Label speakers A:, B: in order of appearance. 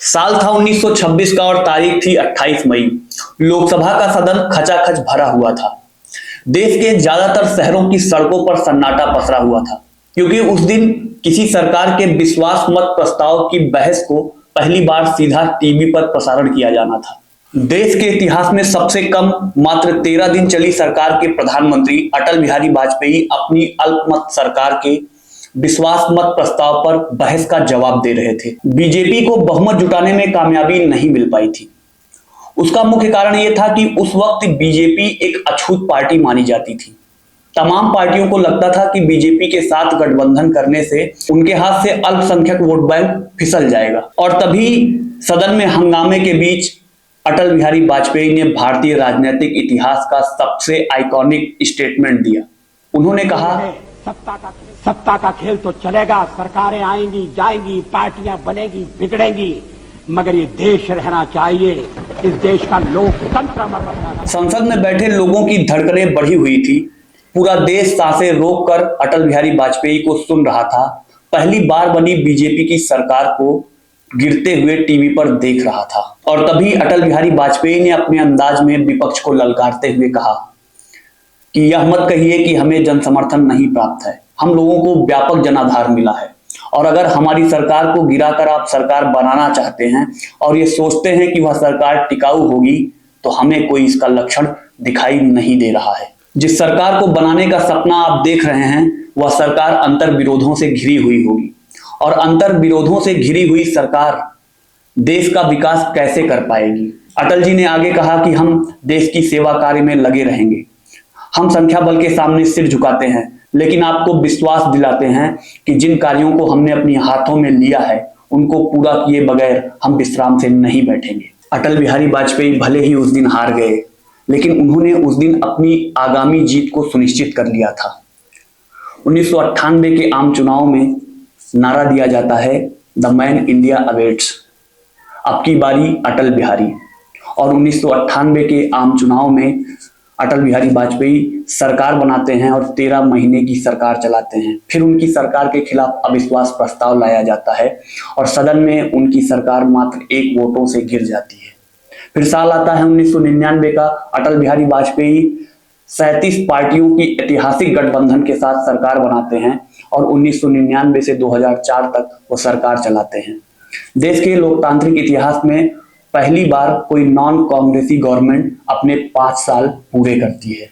A: साल था 1926 का और तारीख थी 28 मई। लोकसभा का सदन खचाखच भरा हुआ था। देश के ज्यादातर शहरों की सड़कों पर सन्नाटा पसरा हुआ था, क्योंकि उस दिन किसी सरकार के विश्वास मत प्रस्ताव की बहस को पहली बार सीधा टीवी पर प्रसारण किया जाना था। देश के इतिहास में सबसे कम मात्र 13 दिन चली सरकार के प्रधानमंत्री अटल बिहारी वाजपेयी अपनी अल्पमत सरकार के विश्वास मत प्रस्ताव पर बहस का जवाब दे रहे थे। बीजेपी को बहुमत जुटाने में कामयाबी नहीं मिल पाई थी। उसका मुख्य कारण यह था कि उस वक्त बीजेपी एक अछूत पार्टी मानी जाती थी। तमाम पार्टियों को लगता था कि बीजेपी के साथ गठबंधन करने से उनके हाथ से अल्पसंख्यक वोट बैंक फिसल जाएगा। और तभी सदन में हंगामे के बीच अटल बिहारी वाजपेयी ने भारतीय राजनीतिक इतिहास का सबसे आइकॉनिक स्टेटमेंट दिया। उन्होंने कहा,
B: सत्ता का खेल तो चलेगा, सरकारें आएंगी जाएंगी, पार्टियां बनेगी बिगड़ेंगी, मगर ये देश रहना चाहिए। इस देश का लोकतंत्र।
A: संसद में बैठे लोगों की धड़कनें बढ़ी हुई थी। पूरा देश सांसें रोककर अटल बिहारी वाजपेयी को सुन रहा था। पहली बार बनी बीजेपी की सरकार को गिरते हुए टीवी पर देख रहा था। और तभी अटल बिहारी वाजपेयी ने अपने अंदाज में विपक्ष को ललकारते हुए कहा कि यह मत कहिए कि हमें जन समर्थन नहीं प्राप्त है। हम लोगों को व्यापक जनाधार मिला है, और अगर हमारी सरकार को गिराकर आप सरकार बनाना चाहते हैं और ये सोचते हैं कि वह सरकार टिकाऊ होगी, तो हमें कोई इसका लक्षण दिखाई नहीं दे रहा है। जिस सरकार को बनाने का सपना आप देख रहे हैं, वह सरकार अंतर विरोधों से घिरी हुई होगी, और अंतर विरोधों से घिरी हुई सरकार देश का विकास कैसे कर पाएगी। अटल जी ने आगे कहा कि हम देश की सेवा कार्य में लगे रहेंगे। हम संख्या बल के सामने सिर झुकाते हैं, लेकिन आपको विश्वास दिलाते हैं कि जिन कार्यों को हमने अपने हाथों में लिया है, उनको पूरा किए बगैर हम विश्राम से नहीं बैठेंगे। अटल बिहारी वाजपेयी भले ही उस दिन हार गए, लेकिन उन्होंने उस दिन अपनी आगामी जीत को सुनिश्चित कर लिया था। 1998 के आम चुनाव में नारा दिया जाता है, द मैन इंडिया अवेट्स, अब की बारी अटल बिहारी। और 1998 के आम चुनाव में अटल बिहारी वाजपेयी सरकार बनाते हैं और 13 महीने की सरकार चलाते हैं। फिर उनकी सरकार के खिलाफ अविश्वास प्रस्ताव लाया जाता है और सदन में उनकी सरकार मात्र 1 वोटों से गिर जाती है। फिर साल आता है 1999 का। अटल बिहारी वाजपेयी 37 पार्टियों की ऐतिहासिक गठबंधन के साथ सरकार बनाते हैं और 1999 से 2004 तक वो सरकार चलाते हैं। देश के लोकतांत्रिक इतिहास में पहली बार कोई नॉन कांग्रेसी गवर्नमेंट अपने 5 साल पूरे करती है।